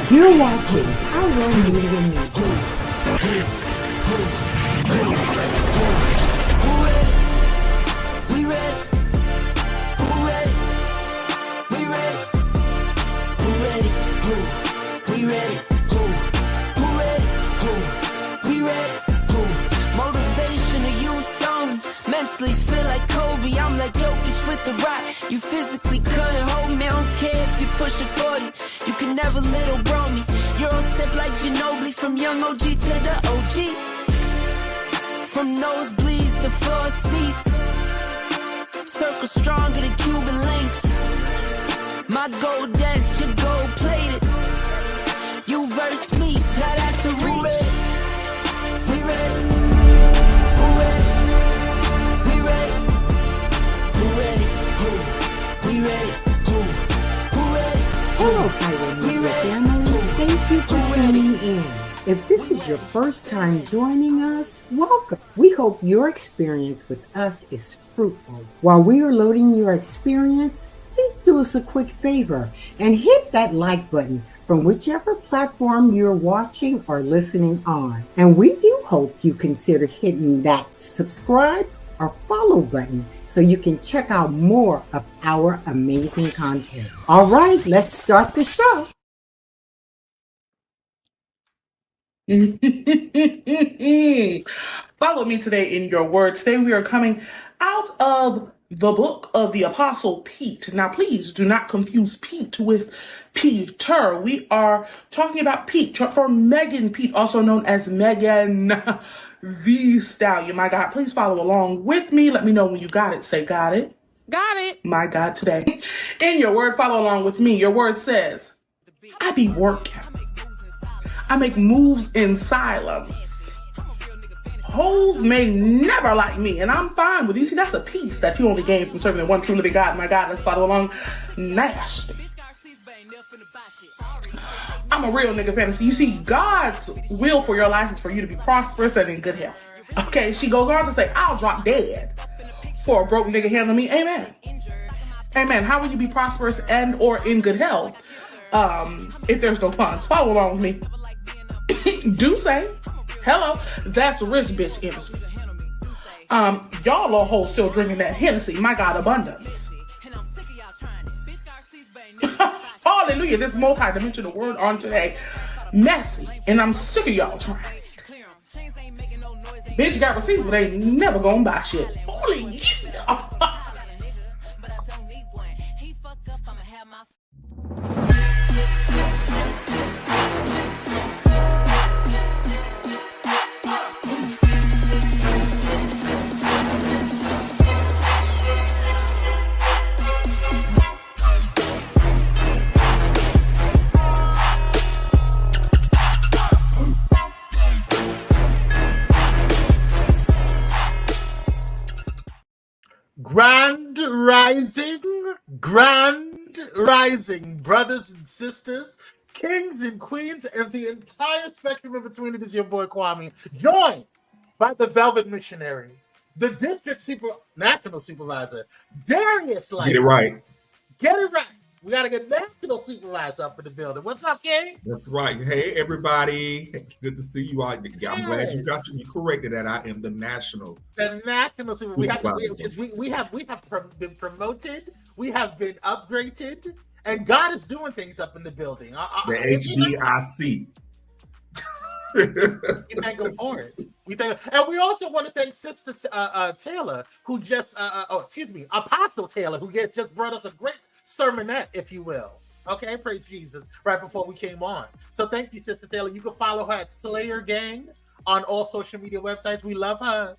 You're watching Pyro Media Network. Mentally feel like Kobe, I'm like Jokic with the rock. You physically couldn't hold me, I don't care if you pushing 40. You can never little bro me. Euro step like Ginobili, from young OG to the OG. From nosebleeds to floor seats. Circle stronger than Cuban links. My gold dance, your gold plated. You verse me, now that's the reach. We ready. Hello, Pyro Media family. Thank you for tuning in. If this is your first time joining us, welcome. We hope your experience with us is fruitful. While we are loading your experience, please do us a quick favor and hit that like button from whichever platform you're watching or listening on. And we do hope you consider hitting that subscribe or follow button so you can check out more of our amazing content. All right, let's start the show. Follow me today in your words. Today we are coming out of the book of the Apostle Pete. Now, please do not confuse Pete with Peter. We are talking about Pete, for Megan Pete, also known as Megan the Stallion. My God, please follow along with me. Let me know when you got it. Say, got it. Got it. My God, today. In your word, follow along with me. Your word says, I be working. I make moves in silence. Hoes may never like me, and I'm fine with you. See, that's a piece that you only gain from serving the one true living God. My God, let's follow along. Nasty. I'm a real nigga fantasy. You see, God's will for your life is for you to be prosperous and in good health. Okay, she goes on to say, I'll drop dead for a broke nigga handling me. Amen. Amen. How will you be prosperous and or in good health if there's no funds? Follow along with me. Do say, hello, that's rich bitch energy. Y'all little hoes still drinking that Hennessy. My God, abundance. Hallelujah, this multi-dimensional word on today. Messy, and I'm sick of y'all trying. Bitch got receipts, but ain't never gonna buy shit. Holy shit. Grand rising, brothers and sisters, kings and queens, and the entire spectrum in between. It is your boy Kwame, joined by the Velvet Missionary, the national supervisor, Darius. Get it right. Get it right. We got to get national supervisor up in the building. What's up, King? That's right. Hey, everybody. It's good to see you all. I'm glad you corrected that. I am the national. The national supervisor. We have been promoted. We have been upgraded. And God is doing things up in the building. The HBIC. We thank him for it. And we also want to thank Sister Taylor, who Apostle Taylor, who just brought us a great sermonette, if you will. Okay, praise Jesus, right before we came on. So thank you, Sister Taylor. You can follow her at Slayer Gang on all social media websites. We love her.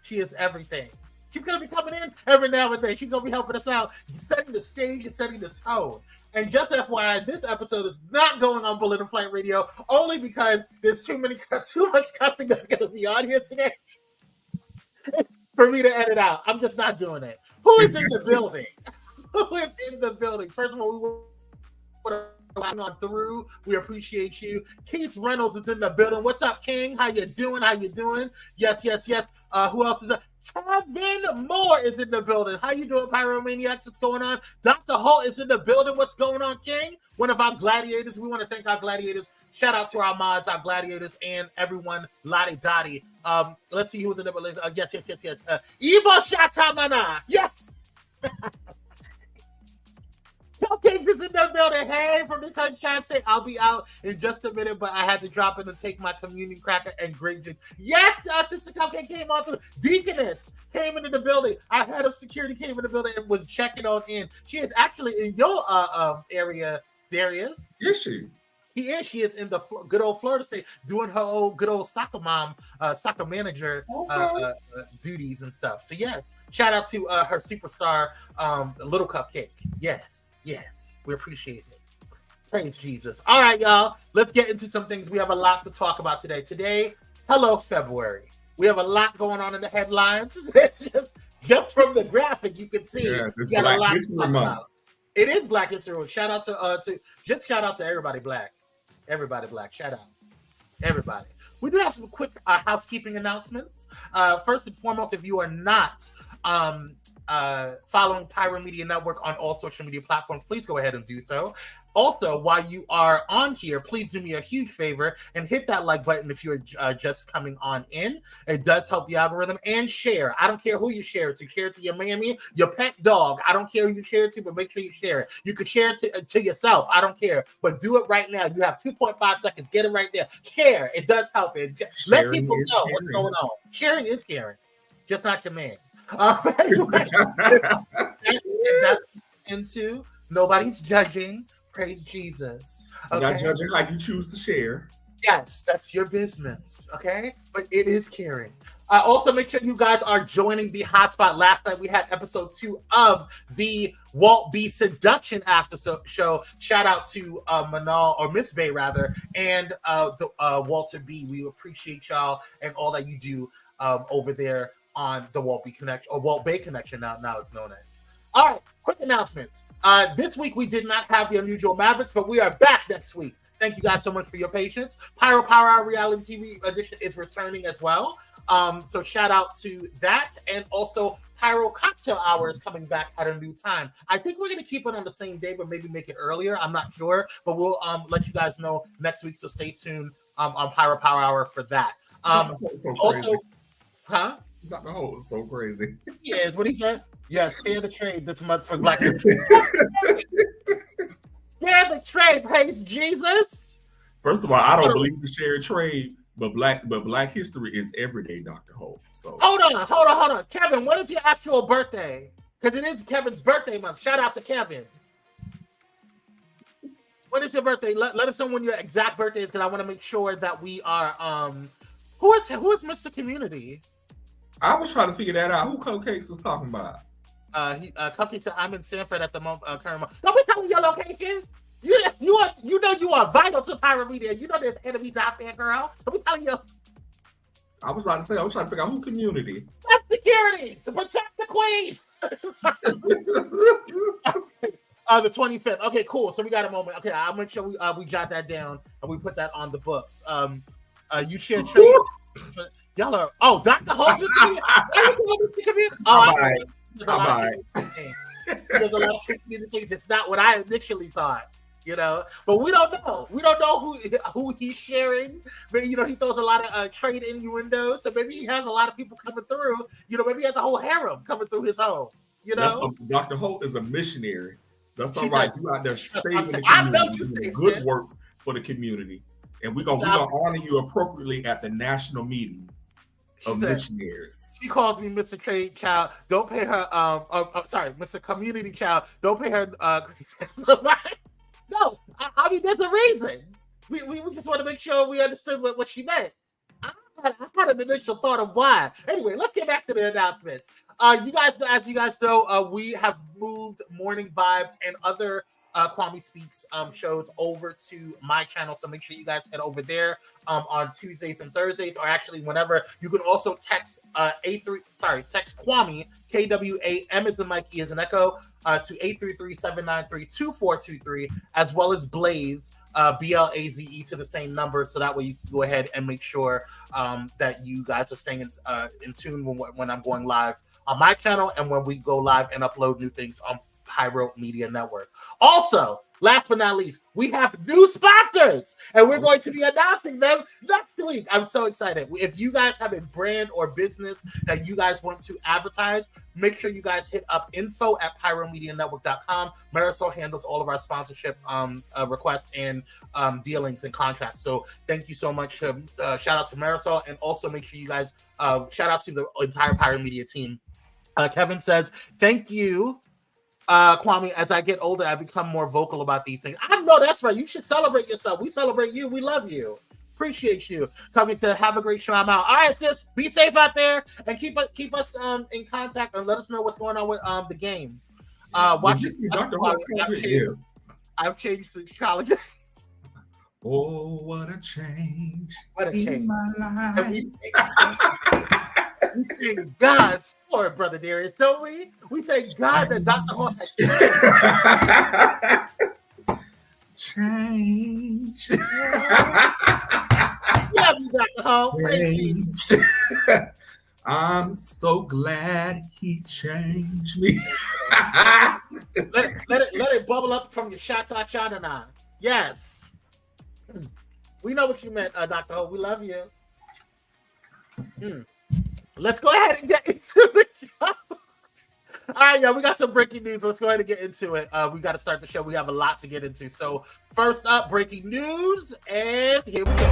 She is everything. She's going to be coming in every now and then. She's going to be helping us out, setting the stage and setting the tone. And just FYI, this episode is not going on Bullet and Flight Radio only because there's too much cussing that's going to be on here today for me to edit out. I'm just not doing it. Who is in the building? Who is in the building? First of all, we want to hang on through. We appreciate you. Keith Reynolds is in the building. What's up, King? How you doing? Yes. Who else is up? Kevin Moore is in the building. How you doing, Pyromaniacs? What's going on? Dr. Holt is in the building. What's going on, King? One of our gladiators. We want to thank our gladiators. Shout out to our mods, our gladiators, and everyone. Lottie Dottie. Let's see who's in the building. Yes. Ibo Shatamana. Yes. Cupcakes is in the building. Hey, from the Sunshine State. I'll be out in just a minute, but I had to drop in and take my communion cracker and grape drink. Yes, Sister Cupcake came on through. Deaconess came into the building. Our head of security came in the building and was checking on in. She is actually in your area, Darius. Is she? She is in the good old Florida State doing her old good old soccer mom, soccer manager duties and stuff. So yes, shout out to her superstar, Little Cupcake. Yes, we appreciate it. Praise Jesus. All right, y'all, let's get into some things. We have a lot to talk about today. Hello, February. We have a lot going on in the headlines. just from the graphic, you can see we got a lot to talk about. It is Black History Month. Shout out to everybody Black. Everybody Black. Shout out. Everybody. We do have some quick housekeeping announcements. First and foremost, if you are not following Pyro Media Network on all social media platforms, please go ahead and do so. Also, while you are on here, please do me a huge favor and hit that like button if you're just coming on in. It does help the algorithm. And share. I don't care who you share it to. Share it to your mammy, your pet dog. I don't care who you share it to, but make sure you share it. You can share it to yourself. I don't care. But do it right now. You have 2.5 seconds. Get it right there. Share. It does help. Let people know what's going on. Sharing is caring. Just not your man. That's into nobody's judging. Praise Jesus. Okay? Not judging like you choose to share. Yes, that's your business. Okay, but it is caring. Also, make sure you guys are joining the hotspot. Last night we had episode 2 of the Walt B Seduction after show. Shout out to Manal, or Miss Bay rather, and the Walter B. We appreciate y'all and all that you do over there on the Walt B Connection, or Walt Bay Connection now it's known as. All right, quick announcements. This week we did not have the Unusual Mavericks, but we are back next week. Thank you guys so much for your patience. Pyro Power Hour Reality TV edition is returning as well. So shout out to that. And also Pyro Cocktail Hour is coming back at a new time. I think we're going to keep it on the same day, but maybe make it earlier. I'm not sure, but we'll let you guys know next week. So stay tuned on Pyro Power Hour for that. Also, huh? Dr. Holt is so crazy. He is. What he said? Yeah, spare the trade this month for Black. Spare the trade, praise Jesus. First of all, I don't believe in share trade, but Black history is every day, Dr. Holt. So hold on. Kevin, when is your actual birthday? Because it is Kevin's birthday month. Shout out to Kevin. When is your birthday? Let us know when your exact birthday is, because I want to make sure that we are who is Mr. Community? I was trying to figure that out. Who Cupcakes was talking about? Cupcake said, I'm in Sanford at the moment. Current month. Don't be telling your location. You are vital to Pyro Media. You know there's enemies out there, girl. Don't be telling you. I was about to say, I was trying to figure out who community. That's security to protect the queen. The 25th. Okay, cool. So we got a moment. Okay, I'll make sure we jot that down and we put that on the books. You share trade. Y'all are Dr. Holt. There's a lot of things. It's not what I initially thought, But we don't know. We don't know who he's sharing. Maybe he throws a lot of trade innuendos. So maybe he has a lot of people coming through. Maybe he has a whole harem coming through his home. Dr. Holt is a missionary. That's all right. You out there saving the community, doing good work for the community, and we're gonna honor you appropriately at the national meeting of missionaries. She calls me Mr. Trade Child. Don't pay her. Mr. Community Child. Don't pay her. No, I mean there's a reason. We just want to make sure we understood what she meant. I had an initial thought of why. Anyway, let's get back to the announcements. You guys, as you guys know, we have moved Morning Vibes and other Kwame Speaks shows over to my channel, so make sure you guys head over there on Tuesdays and Thursdays, or actually whenever. You can also text text Kwame, KWAM as in Mike, E as in Echo, to 833-793-2423, as well as Blaze BLAZE to the same number, so that way you can go ahead and make sure that you guys are staying in tune when I'm going live on my channel and when we go live and upload new things on Pyro Media Network. Also, last but not least, we have new sponsors, and we're going to be announcing them next week. I'm so excited. If you guys have a brand or business that you guys want to advertise, make sure you guys hit up info@pyromedianetwork.com. Marisol handles all of our sponsorship requests and dealings and contracts. So thank you so much. Shout out to Marisol, and also make sure you guys shout out to the entire Pyro Media team. Kevin says, thank you. Kwame, as I get older, I become more vocal about these things. I know that's right. You should celebrate yourself. We celebrate you. We love you. Appreciate you. Kwame said, have a great show. I'm out. All right, sis. Be safe out there and keep us in contact and let us know what's going on with the game. Watch it. I've changed since college. Oh, what a change. What a change. In my life. We thank God for it, Brother Darius, don't we? We thank God that Dr. Hall change. Love you, Dr. Hall. I'm so glad he changed me. let it bubble up from your shata. Yes. We know what you meant, Dr. Hall. We love you. Let's go ahead and get into the show. All right, y'all, we got some breaking news. Let's go ahead and get into it. We got to start the show. We have a lot to get into. So first up, breaking news, and here we go.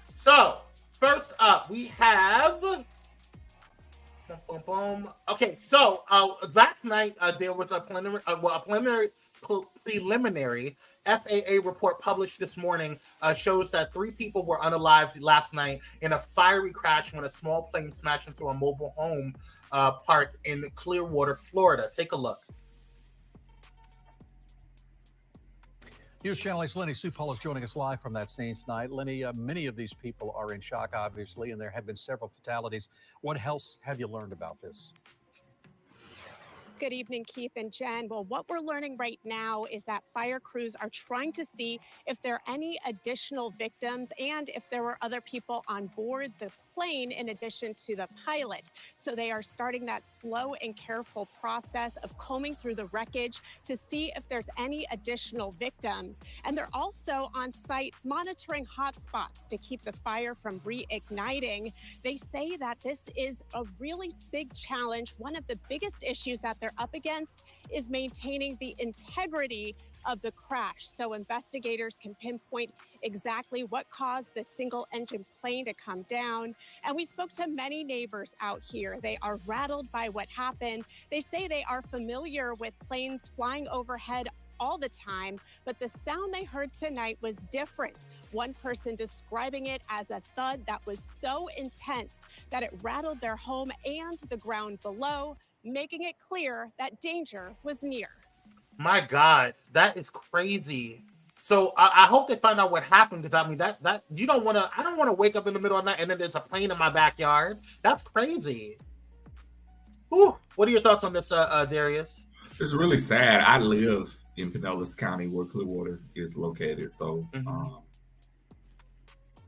So first up, we have... Okay, so last night there was a preliminary FAA report published this morning shows that 3 people were unalived last night in a fiery crash when a small plane smashed into a mobile home park in Clearwater, Florida. Take a look. News Channel 8's Lenny Supal is joining us live from that scene tonight. Lenny, many of these people are in shock, obviously, and there have been several fatalities. What else have you learned about this? Good evening, Keith and Jen. Well, what we're learning right now is that fire crews are trying to see if there are any additional victims and if there were other people on board the plane in addition to the pilot. So they are starting that slow and careful process of combing through the wreckage to see if there's any additional victims. And they're also on site monitoring hotspots to keep the fire from reigniting. They say that this is a really big challenge. One of the biggest issues that they're up against is maintaining the integrity of the crash. So investigators can pinpoint exactly what caused the single engine plane to come down. And we spoke to many neighbors out here. They are rattled by what happened. They say they are familiar with planes flying overhead all the time, but the sound they heard tonight was different. One person describing it as a thud that was so intense that it rattled their home and the ground below, making it clear that danger was near. My God, that is crazy. So I hope they find out what happened, because I mean that you don't want to. I don't want to wake up in the middle of the night and then there's a plane in my backyard. That's crazy. Ooh, what are your thoughts on this, Darius? It's really sad. I live in Pinellas County, where Clearwater is located. So,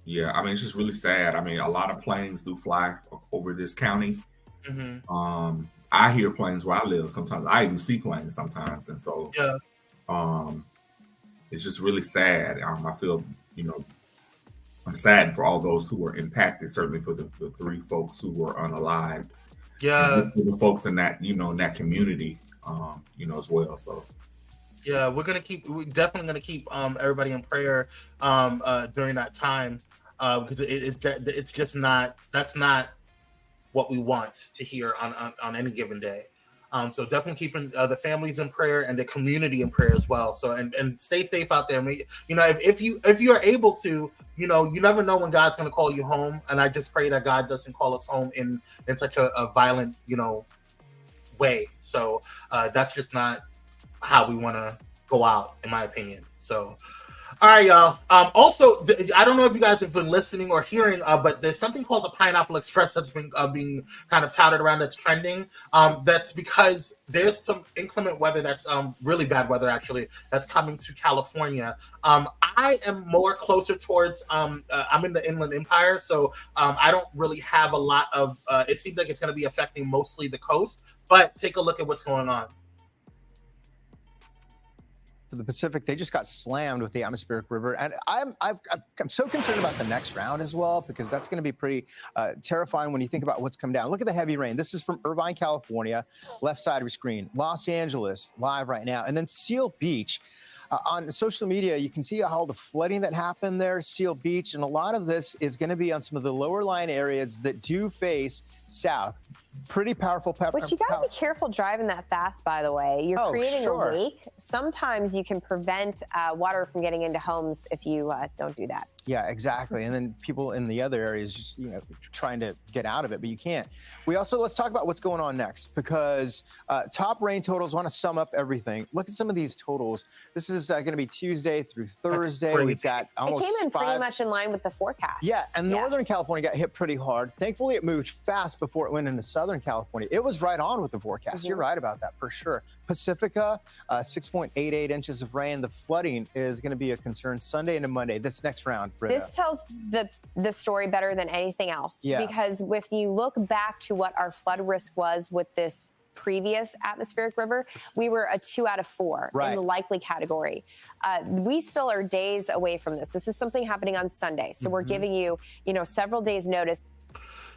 yeah, I mean, it's just really sad. I mean, a lot of planes do fly over this county. I hear planes where I live sometimes. I even see planes sometimes. And so it's just really sad. I feel, I'm saddened for all those who were impacted, certainly for the 3 folks who were unalived. Yeah. And just for the folks in that, in that community, as well. So. Yeah, we're definitely gonna keep everybody in prayer during that time, because it's just not, that's not what we want to hear on any given day. So definitely keeping the families in prayer and the community in prayer as well. So and stay safe out there. If you are able to, you never know when God's going to call you home. And I just pray that God doesn't call us home in such a violent, way. So that's just not how we want to go out, in my opinion. So All right, y'all. Also, I don't know if you guys have been listening or hearing, but there's something called the Pineapple Express that's been being kind of touted around that's trending. That's because there's some inclement weather that's really bad weather, actually, that's coming to California. I am more closer towards, I'm in the Inland Empire, so I don't really have a lot of, it seems like it's going to be affecting mostly the coast, but take a look at what's going on. For the Pacific, they just got slammed with the atmospheric river, and I'm so concerned about the next round as well, because that's going to be pretty terrifying when you think about what's come down. Look at the heavy rain. This is from Irvine, California, left side of your screen. Los Angeles live right now, and then Seal Beach. On social media, you can see all the flooding that happened there, Seal Beach, and a lot of this is going to be on some of the lower lying areas that do face south. Pretty powerful pepper. But you got to be careful driving that fast, by the way. You're creating a wake. Sometimes you can prevent water from getting into homes if you don't do that. Yeah, exactly. And then people in the other areas just, trying to get out of it, but you can't. Let's talk about what's going on next, because top rain totals, want to sum up everything. Look at some of these totals. This is going to be Tuesday through Thursday. We've got almost it came in pretty much in line with the forecast. Yeah, and Northern California got hit pretty hard. Thankfully, it moved fast before it went into Southern California. It was right on with the forecast. You're right about that for sure. Pacifica, 6.88 inches of rain. The flooding is going to be a concern Sunday into Monday, this next round, Britta. This tells the story better than anything else. Yeah. Because if you look back to what our flood risk was with this previous atmospheric river, we were a 2 out of 4 in the likely category. We still are days away from this. This is something happening on Sunday. So we're giving you, several days notice.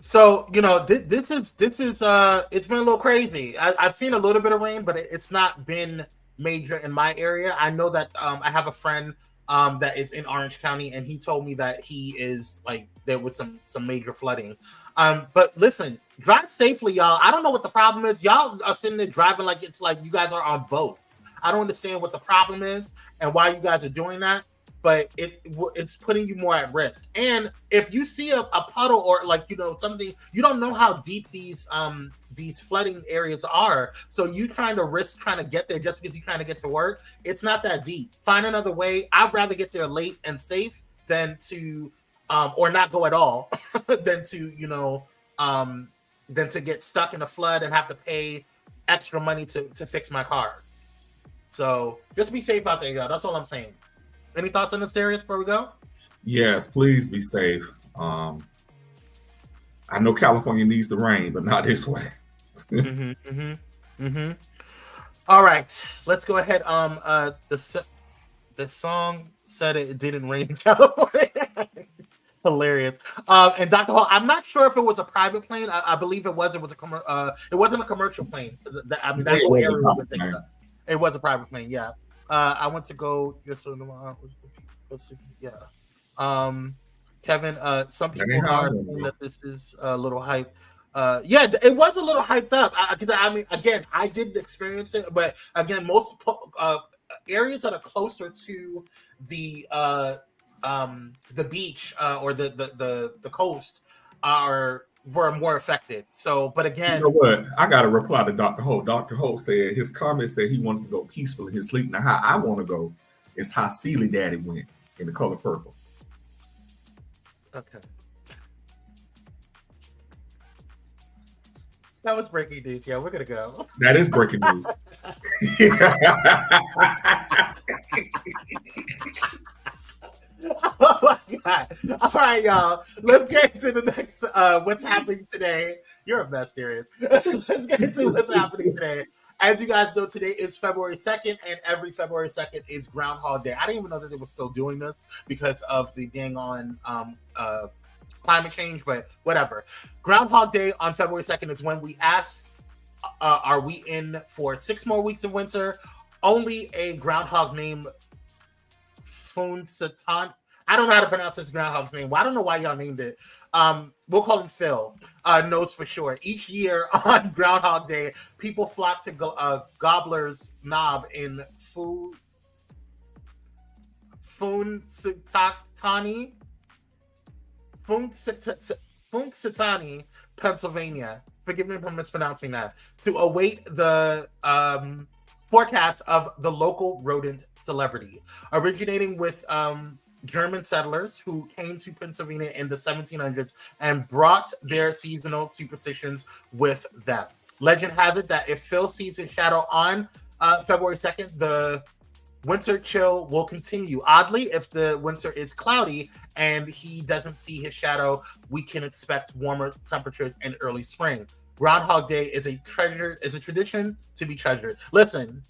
So, this is it's been a little crazy. I've seen a little bit of rain, but it's not been major in my area. I know that I have a friend that is in Orange County, and he told me that he is there was some major flooding. But listen, drive safely, y'all. I don't know what the problem is. Y'all are sitting there driving like it's like you guys are on boats. I don't understand what the problem is and why you guys are doing that. But it's putting you more at risk. And if you see a puddle or something, you don't know how deep these flooding areas are. So you trying to get there just because you're trying to get to work, it's not that deep. Find another way. I'd rather get there late and safe than to or not go at all than to get stuck in a flood and have to pay extra money to fix my car. So just be safe out there, y'all. That's all I'm saying. Any thoughts on this, Darius, before we go? Yes, please be safe. I know California needs the rain, but not this way. All right, let's go ahead. The song said it didn't rain in California. Hilarious. And Dr. Hall, I'm not sure if it was a private plane. I believe it was. It was it wasn't a commercial plane. I mean, that whole area was taken up. It was a private plane. Yeah. I want to go. Kevin. Some people are saying that this is a little hype. It was a little hyped up. Again, I didn't experience it, but again, most areas that are closer to the beach or the coast were more affected. So, but again, you know what? I got to reply to Dr. Holt. Dr. Holt said his comment said he wanted to go peacefully in his sleep. Now, how I want to go is how Sealy Daddy went in the color purple. Okay. That was breaking news. Yeah, we're gonna go. That is breaking news. Oh my God. All right, y'all. Let's get into the next what's happening today. You're a mess, Darius. Let's get into what's happening today. As you guys know, today is February 2nd, and every February 2nd is Groundhog Day. I didn't even know that they were still doing this because of the dang on climate change, but whatever. Groundhog Day on February 2nd is when we ask, are we in for 6 more weeks of winter? Only a groundhog named Satan. I don't know how to pronounce this groundhog's name. Well, I don't know why y'all named it. We'll call him Phil. Knows for sure. Each year on Groundhog Day, people flock to Gobbler's Knob in Punxsutawney, Pennsylvania. Forgive me for mispronouncing that. To await the forecast of the local rodent celebrity, originating with German settlers who came to Pennsylvania in the 1700s and brought their seasonal superstitions with them. Legend has it that if Phil sees his shadow on February 2nd, the winter chill will continue. Oddly, if the winter is cloudy and he doesn't see his shadow, we can expect warmer temperatures in early spring. Groundhog Day is a tradition to be treasured. Listen,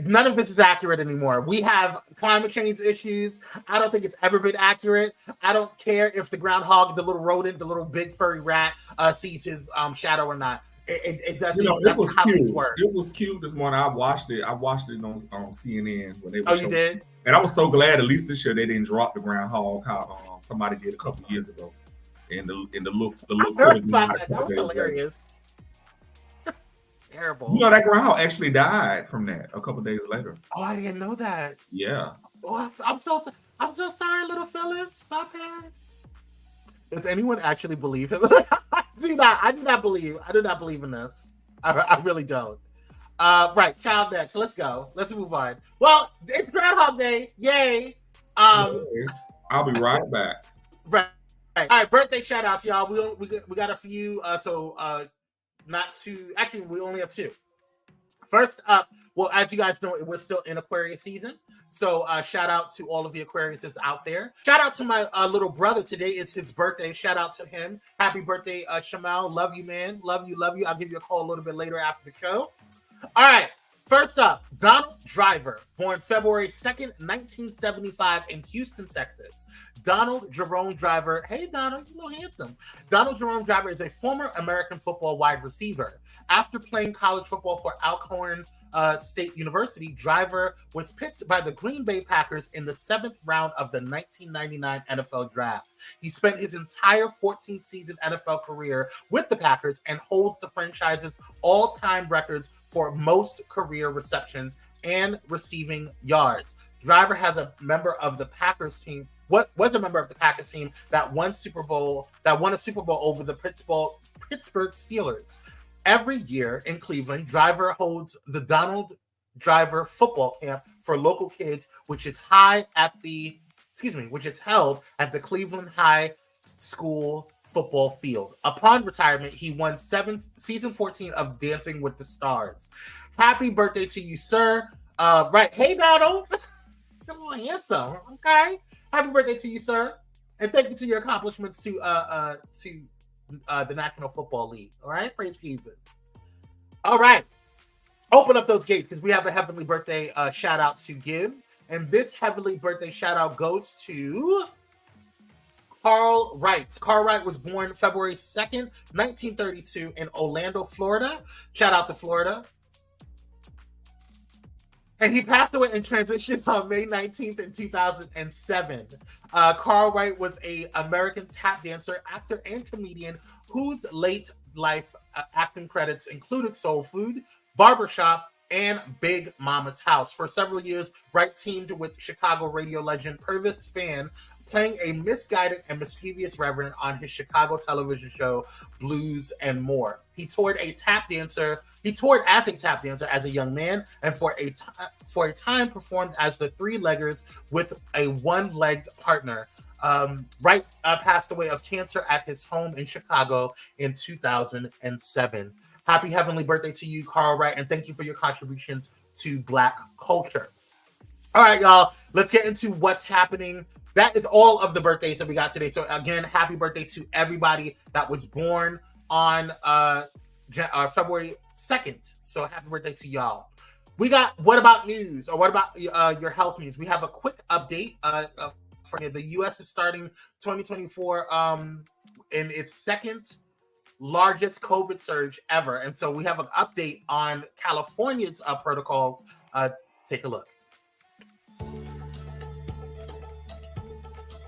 none of this is accurate anymore. We have climate change issues. I don't think it's ever been accurate. I don't care if the groundhog, the little rodent, the little big furry rat sees his shadow or not. It doesn't. It was cute. It was cute this morning. I watched it on CNN when they were showing. You did? And I was so glad at least this year they didn't drop the groundhog how somebody did a couple years ago. And the little that was hilarious. Terrible. You know, that groundhog actually died from that a couple days later. Oh, I didn't know that. Yeah. Oh, I'm so sorry, little Phyllis. Stop it. Does anyone actually believe him? I do not believe in this. I really don't. Right, child next. Let's go. Let's move on. Well, it's Groundhog Day. Yay. I'll be right back. Right. All right, birthday shout outs, y'all. We got a few. We only have two. First up, well, as you guys know, we're still in Aquarius season. So shout out to all of the Aquariuses out there. Shout out to my little brother. Today is his birthday. Shout out to him. Happy birthday, Shamal. Love you, man. Love you. I'll give you a call a little bit later after the show. All right. First up, Donald Driver, born February 2nd, 1975 in Houston, Texas. Donald Jerome Driver. Hey, Donald, you look handsome. Donald Jerome Driver is a former American football wide receiver. After playing college football for Alcorn State University, Driver was picked by the Green Bay Packers in the 7th round of the 1999 NFL Draft. He spent his entire 14-season NFL career with the Packers and holds the franchise's all-time records for most career receptions and receiving yards. Driver has a member of the Packers team. Was a member of the Packers team that won a Super Bowl over the Pittsburgh Steelers. Every year in Cleveland, Driver holds the Donald Driver Football Camp for local kids, which is held at the Cleveland High School football field. Upon retirement, he won season 14 of Dancing with the Stars. Happy birthday to you, sir. Right. Hey, Donald. Come on, handsome. Okay. Happy birthday to you, sir. And thank you to your accomplishments to the National Football League. All right. Praise Jesus. All right. Open up those gates because we have a heavenly birthday shout out to give. And this heavenly birthday shout out goes to Carl Wright. Carl Wright was born February 2nd, 1932 in Orlando, Florida. Shout out to Florida. And he passed away in transition on May 19th in 2007. Carl Wright was an American tap dancer, actor, and comedian whose late life acting credits included Soul Food, Barbershop, and Big Mama's House. For several years, Wright teamed with Chicago radio legend Purvis Spann, playing a misguided and mischievous reverend on his Chicago television show Blues and More. He toured as a tap dancer as a young man, and for a time performed as the three-leggers with a one-legged partner. Wright passed away of cancer at his home in Chicago in 2007. Happy heavenly birthday to you, Carl Wright, and thank you for your contributions to Black culture. All right, y'all, let's get into what's happening. That is all of the birthdays that we got today. So again, happy birthday to everybody that was born on February 2nd. So happy birthday to y'all. We got what about news, or what about your health news? We have a quick update. The U.S. is starting 2024 in its second largest COVID surge ever. And so we have an update on California's protocols. Take a look.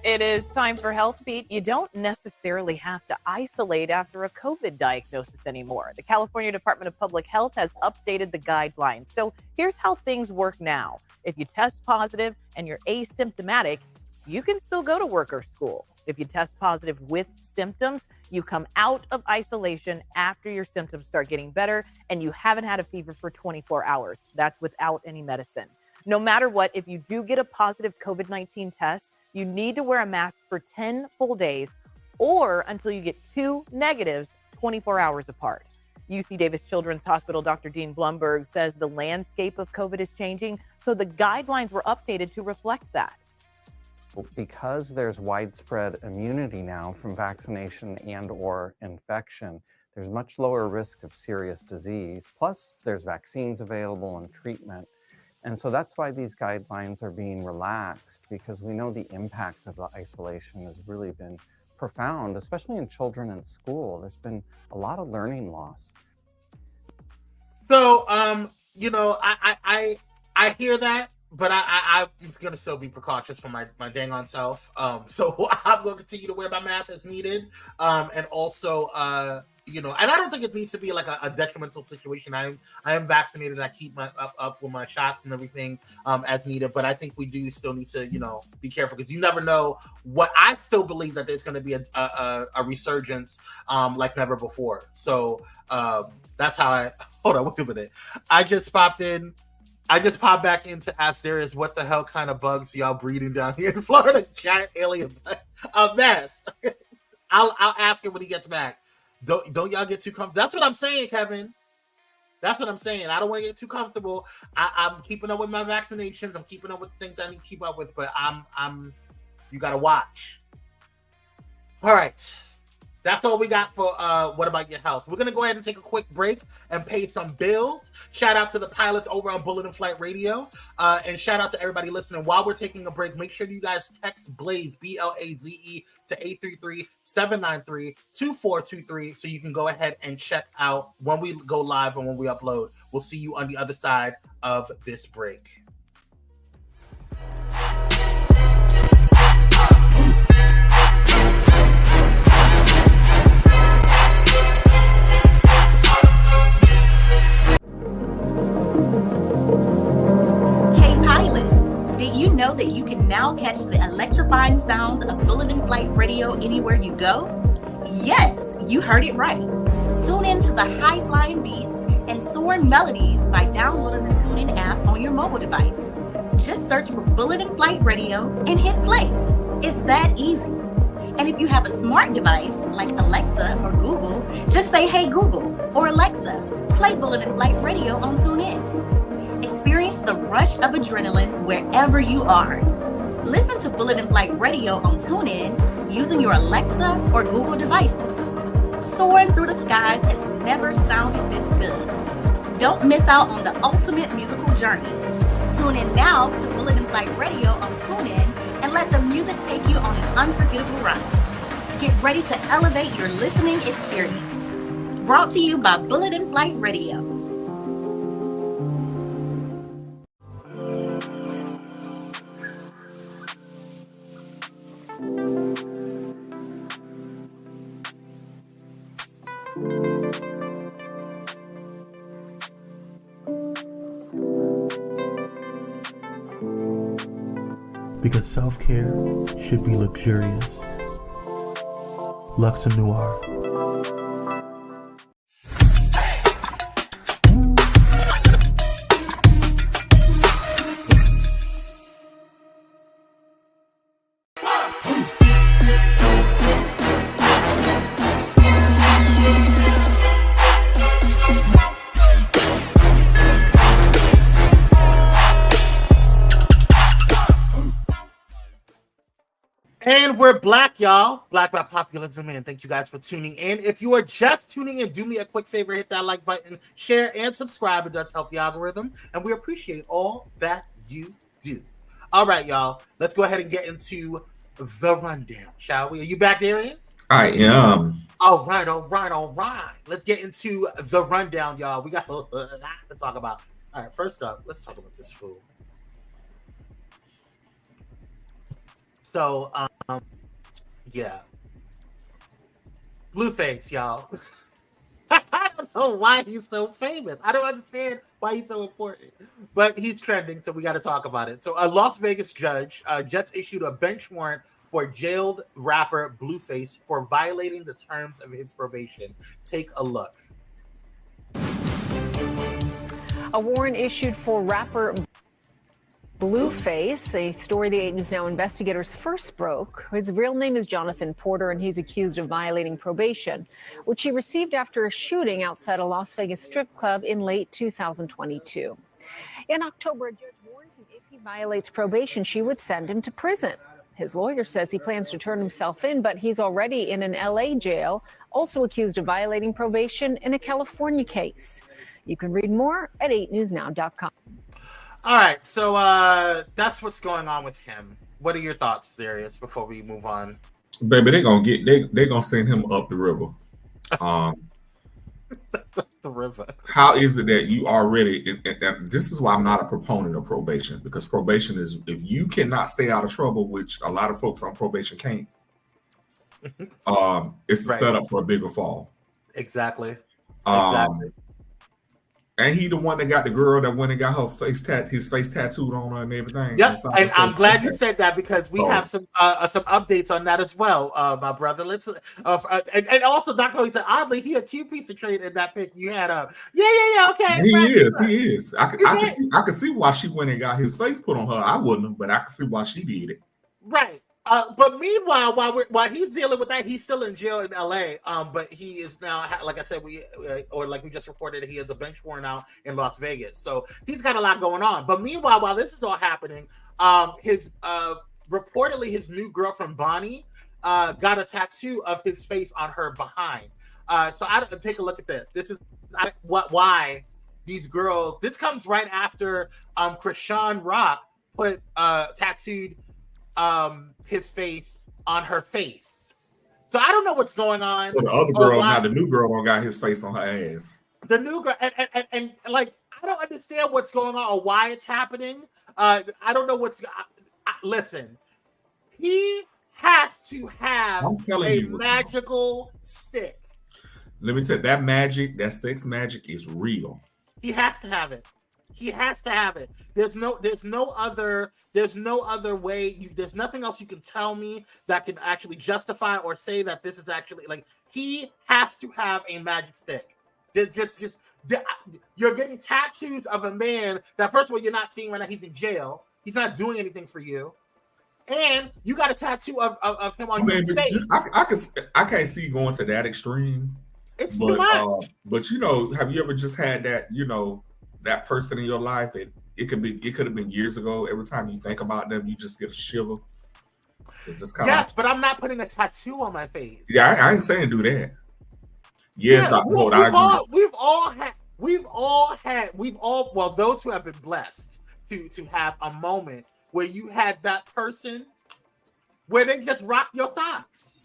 It is time for Health Beat. You don't necessarily have to isolate after a COVID diagnosis anymore. The California Department of Public Health has updated the guidelines. So here's how things work now. If you test positive and you're asymptomatic, you can still go to work or school. If you test positive with symptoms, you come out of isolation after your symptoms start getting better and you haven't had a fever for 24 hours. That's without any medicine. No matter what, if you do get a positive COVID-19 test, you need to wear a mask for 10 full days or until you get 2 negatives 24 hours apart. UC Davis Children's Hospital Dr. Dean Blumberg says the landscape of COVID is changing, so the guidelines were updated to reflect that. Because there's widespread immunity now from vaccination and or infection, there's much lower risk of serious disease. Plus, there's vaccines available and treatment. And so that's why these guidelines are being relaxed, because we know the impact of the isolation has really been profound, especially in children in school. There's been a lot of learning loss. So, you know, I hear that, but I'm going to still be precautious for my dang on self. So I'm going to continue to wear my mask as needed. And also, you know, and I don't think it needs to be like a detrimental situation. I am vaccinated. I keep my up with my shots and everything as needed. But I think we do still need to, you know, be careful, because you never know what. I still believe that there's going to be a resurgence like never before. So that's how I. Hold on, wait a minute. I just popped back in to ask Darius, what the hell kind of bugs y'all breeding down here in Florida? Giant alien, a mess. I'll ask him when he gets back. Don't y'all get too comfortable. That's what I'm saying, Kevin. That's what I'm saying. I don't want to get too comfortable. I'm keeping up with my vaccinations. I'm keeping up with things I need to keep up with, but I'm you gotta watch. All right. That's all we got for What About Your Health? We're going to go ahead and take a quick break and pay some bills. Shout out to the pilots over on Bullet and Flight Radio. And shout out to everybody listening. While we're taking a break, make sure you guys text BLAZE, BLAZE, to 833-793-2423 so you can go ahead and check out when we go live and when we upload. We'll see you on the other side of this break. Did you know that you can now catch the electrifying sounds of Bullet and Flight Radio anywhere you go? Yes, you heard it right. Tune in to the high-flying beats and soaring melodies by downloading the TuneIn app on your mobile device. Just search for Bullet and Flight Radio and hit play. It's that easy. And if you have a smart device like Alexa or Google, just say, "Hey Google," or "Alexa, play Bullet and Flight Radio on TuneIn." Experience the rush of adrenaline wherever you are. Listen to Bullet and Flight Radio on TuneIn using your Alexa or Google devices. Soaring through the skies has never sounded this good. Don't miss out on the ultimate musical journey. Tune in now to Bullet and Flight Radio on TuneIn and let the music take you on an unforgettable ride. Get ready to elevate your listening experience. Brought to you by Bullet and Flight Radio. Because self-care should be luxurious. Luxe Noir. And we're black, y'all. Black by popular demand. Thank you guys for tuning in. If you are just tuning in, do me a quick favor, hit that like button, share, and subscribe. It does help the algorithm, and we appreciate all that you do. All right, y'all. Let's go ahead and get into the rundown, shall we? Are you back, Darius? I am. All right. Let's get into the rundown, y'all. We got a lot to talk about. All right, first up, let's talk about this food. So, yeah. Blueface, y'all. I don't know why he's so famous. I don't understand why he's so important. But he's trending, so we got to talk about it. So a Las Vegas judge just issued a bench warrant for jailed rapper Blueface for violating the terms of his probation. Take a look. A warrant issued for rapper Blueface, a story the 8 News Now investigators first broke. His real name is Jonathan Porter, and he's accused of violating probation, which he received after a shooting outside a Las Vegas strip club in late 2022. In October, a judge warned him if he violates probation, she would send him to prison. His lawyer says he plans to turn himself in, but he's already in an LA jail, also accused of violating probation in a California case. You can read more at 8newsnow.com. All right, so that's what's going on with him. What are your thoughts, Darius, before we move on? Baby, they're gonna send him up the river. The river. How is it that you already? And this is why I'm not a proponent of probation, because probation is, if you cannot stay out of trouble, which a lot of folks on probation can't. It's a setup for a bigger fall. Exactly. Exactly. And he the one that got the girl that went and got her face tattooed on her and everything. Yep, and I'm glad you said that, because we have some updates on that as well, my brother. Let's and also Dr. He said, oddly, he a cute piece of trade in that pic you had up. Yeah, okay. He is. I can see why she went and got his face put on her. I wouldn't, but I can see why she did it. Right. But meanwhile, while he's dealing with that, he's still in jail in LA. But he is now, like I said, we just reported, he has a bench warrant out in Las Vegas. So he's got a lot going on. But meanwhile, while this is all happening, reportedly his new girlfriend Bonnie got a tattoo of his face on her behind. So I don't take a look at this. This is why these girls. This comes right after Krishan Rock put tattooed his face on her face. So I don't know what's going on. Well, the other girl, now the new girl don't got his face on her ass. The new girl, and like, I don't understand what's going on or why it's happening. I don't know what's. Listen, he has to have a magical stick. Let me tell you, that magic, that sex magic is real. He has to have it. He has to have it. There's no other way. There's nothing else you can tell me that can actually justify or say that this is actually, like, he has to have a magic stick. You're getting tattoos of a man that, first of all, you're not seeing right now. He's in jail. He's not doing anything for you. And you got a tattoo of him on your face. I can't see going to that extreme. It's too much. But have you ever just had that, that person in your life that it could have been years ago. Every time you think about them, you just get a shiver. Yes, but I'm not putting a tattoo on my face. Yeah, I ain't saying do that. Yes, Dr. Holt, I agree. Well, those who have been blessed to have a moment where you had that person where they just rock your thoughts,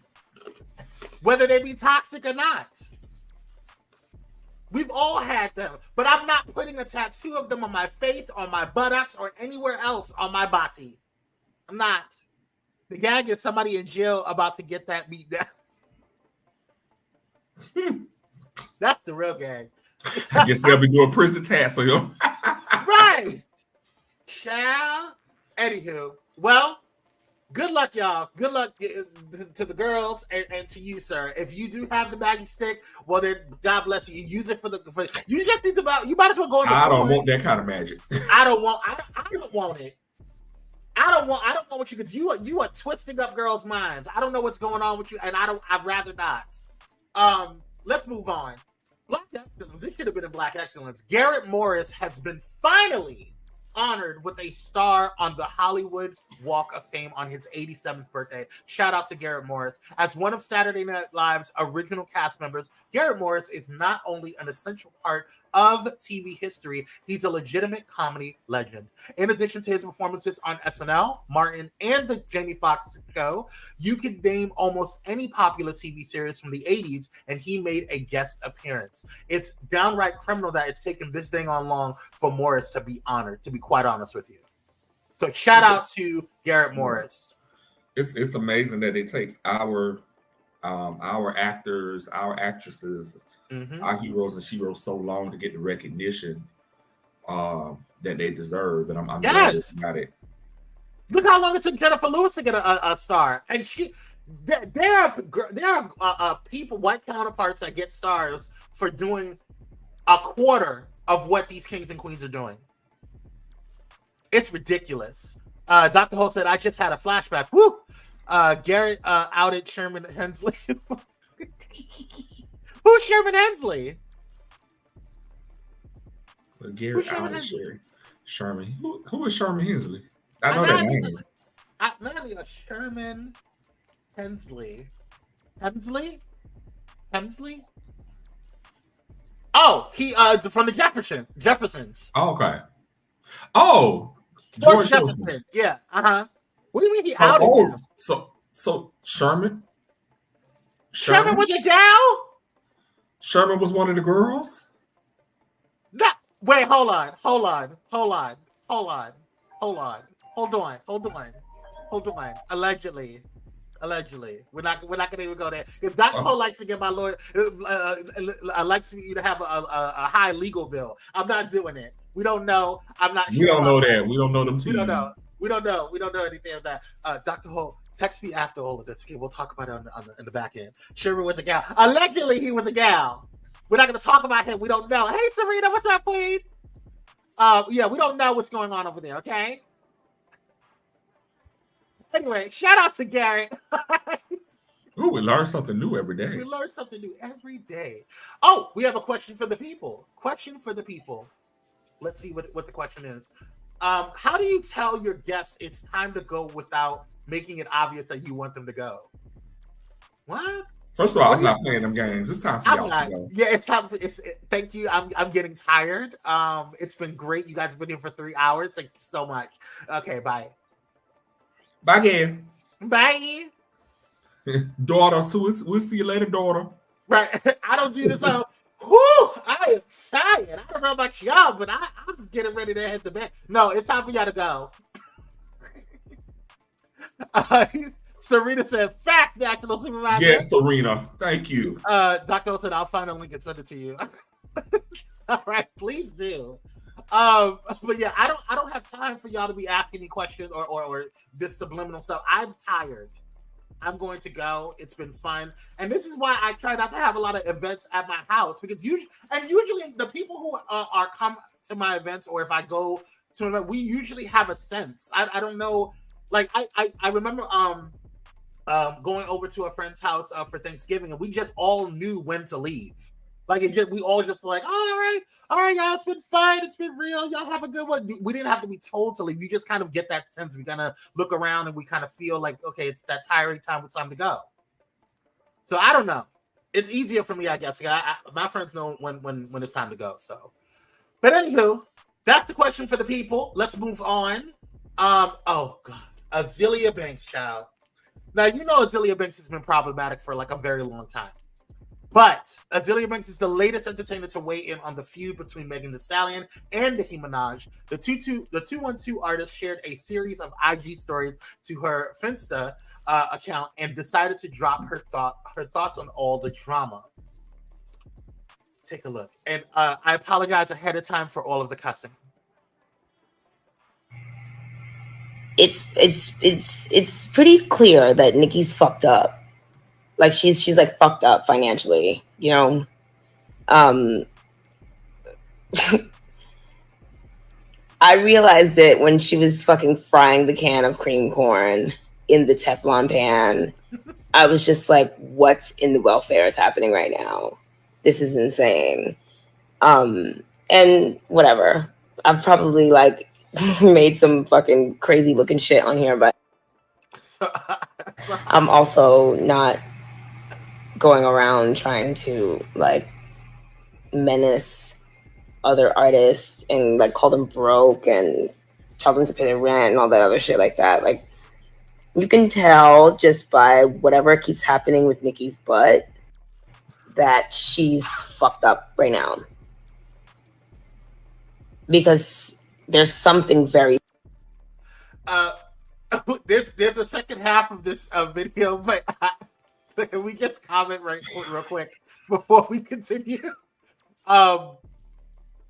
whether they be toxic or not. We've all had them, but I'm not putting a tattoo of them on my face, on my buttocks, or anywhere else on my body. I'm not. The gag is somebody in jail about to get that beat down. That's the real gag. I guess they'll be doing prison tats on you. Right. Child. Anywho, well, good luck, y'all. Good luck to the girls and to you, sir. If you do have the magic stick, well, then God bless you. Use it for you just need to. You might as well go. I don't want that kind of magic. I don't want it. I don't want what you, because you are twisting up girls' minds. I don't know what's going on with you, and I'd rather not. Let's move on. Black excellence. It should have been a Black excellence. Garrett Morris has been finally honored with a star on the Hollywood Walk of Fame on his 87th birthday. Shout out to Garrett Morris. As one of Saturday Night Live's original cast members, Garrett Morris is not only an essential part of TV history, he's a legitimate comedy legend. In addition to his performances on SNL, Martin, and the Jamie Foxx show, you can name almost any popular TV series from the 80s, and he made a guest appearance. It's downright criminal that it's taken this thing on long for Morris to be honored, to be quite honest with you. So shout out to Garrett Morris. It's amazing that it takes our actors, our actresses, our heroes and sheroes so long to get the recognition that they deserve. And I'm glad it's got it. Look how long it took Jennifer Lewis to get a star, and there are people, white counterparts, that get stars for doing a quarter of what these kings and queens are doing. It's ridiculous. Dr. Holt said, I just had a flashback. Woo! Garrett outed Sherman Hensley. Who's Sherman Hensley? Garrett outed Sherman. Who is Sherman Hensley? I know that name. Sherman Hensley. Hensley? Oh, he from the Jeffersons. Oh, okay. Oh, George Jefferson. Yeah. What do you mean he outed him? So Sherman was a gal? Sherman was one of the girls? Wait, hold on. Allegedly. We're not gonna even go there. If Dr. Ho likes to get my lawyer, likes you to have a high legal bill, I'm not doing it. We don't know. I'm not sure. We don't know that. We don't know them two. We don't know. We don't know anything of that. Dr. Ho, text me after all of this. Okay, we'll talk about it in the back end. Sherman was a gal. Allegedly, he was a gal. We're not going to talk about him. We don't know. Hey, Serena, what's up, Queen? Yeah, we don't know what's going on over there, okay? Anyway, shout out to Garrett. Ooh, we learn something new every day. We learn something new every day. Oh, we have a question for the people. Let's see what the question is. How do you tell your guests it's time to go without making it obvious that you want them to go? What? First of all, I'm not playing them games. It's time for y'all to go. Yeah, it's time. Thank you. I'm getting tired. It's been great. You guys have been here for 3 hours. Thank you so much. Okay, bye. Bye, again. Bye. Daughter, so we'll see you later, daughter. Right. I don't do this. I am tired. I don't know about y'all, but I'm getting ready to hit the bed. No, it's time for y'all to go. Serena said, facts, National Supervisor. Yes, Serena. Thank you. Dr. O said, I'll find a link and send it to you. All right, please do. But yeah, I don't have time for y'all to be asking me questions or this subliminal stuff. I'm tired. I'm going to go. It's been fun. And this is why I try not to have a lot of events at my house, because usually the people who are come to my events, or if I go to an event, we usually have a sense. I don't know. Like I remember going over to a friend's house for Thanksgiving, and we just all knew when to leave. Like we all just like, oh, all right, y'all, it's been fun, it's been real, y'all have a good one. We didn't have to be told to leave. You just kind of get that sense. We kind of look around and we kind of feel like, okay, it's that tiring time. It's time to go. So I don't know. It's easier for me, I guess. My friends know when it's time to go. So, but anywho, that's the question for the people. Let's move on. Oh God, Azealia Banks, child. Now you know Azealia Banks has been problematic for like a very long time. But Azealia Banks is the latest entertainer to weigh in on the feud between Megan Thee Stallion and Nicki Minaj. The 212 artist shared a series of IG stories to her Finsta account and decided to drop her thoughts on all the drama. Take a look. And I apologize ahead of time for all of the cussing. It's pretty clear that Nicki's fucked up. Like she's like fucked up financially, you know. I realized it when she was fucking frying the can of cream corn in the Teflon pan. I was just like, what's in the welfare is happening right now? This is insane. And whatever. I've probably like made some fucking crazy looking shit on here, but I'm also not going around trying to like menace other artists and like call them broke and tell them to pay their rent and all that other shit like that. Like you can tell just by whatever keeps happening with Nicki's butt that she's fucked up right now, because there's something very there's a second half of this video, but can we just comment real quick before we continue?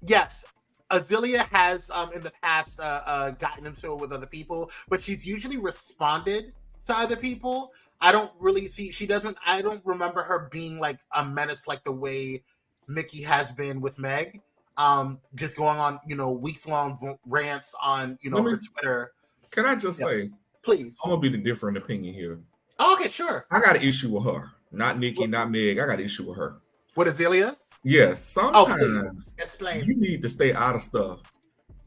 Yes, Azealia has in the past gotten into it with other people, but she's usually responded to other people. I don't remember her being like a menace like the way Nicki has been with Meg. just going on, weeks long rants on, her Twitter. Can I just say, please? I'm gonna be the different opinion here. Oh, okay, sure. I got an issue with her, not Nicki, not Meg. I got an issue with her. What, Azealia? Yes. Sometimes explain. You need to stay out of stuff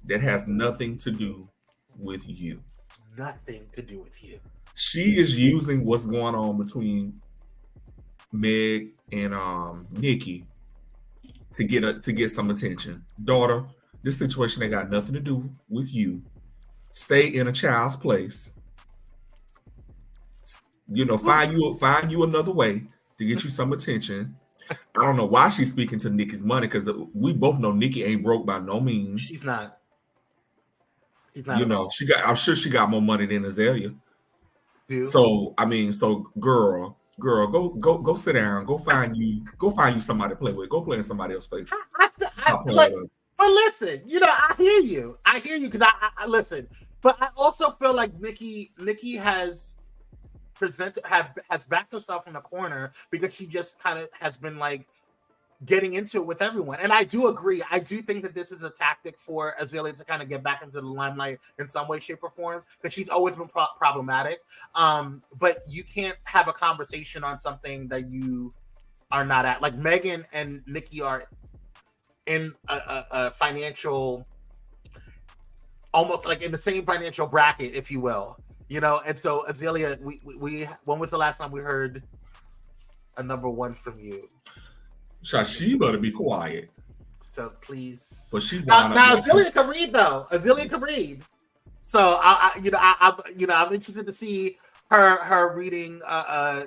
that has nothing to do with you. Nothing to do with you. She is using what's going on between Meg and Nicki to get some attention. Daughter, this situation ain't got nothing to do with you. Stay in a child's place. Find you another way to get you some attention. I don't know why she's speaking to Nicki's money, because we both know Nicki ain't broke by no means. She's not. I'm sure she got more money than Azealia. Dude. So girl, go sit down. Go find you somebody to play with. Go play in somebody else's face. But listen, I hear you because I listen. But I also feel like Nicki has backed herself in the corner because she just kind of has been like getting into it with everyone. And I do agree. I do think that this is a tactic for Azealia to kind of get back into the limelight in some way, shape, or form, because she's always been problematic. But you can't have a conversation on something that you are not at. Like Megan and Nicki are in a financial, almost like in the same financial bracket, if you will. And so Azealia, we when was the last time we heard a number one from you? She better be quiet. So please. But she now Azealia can read though. Azealia can read. So I'm interested to see her reading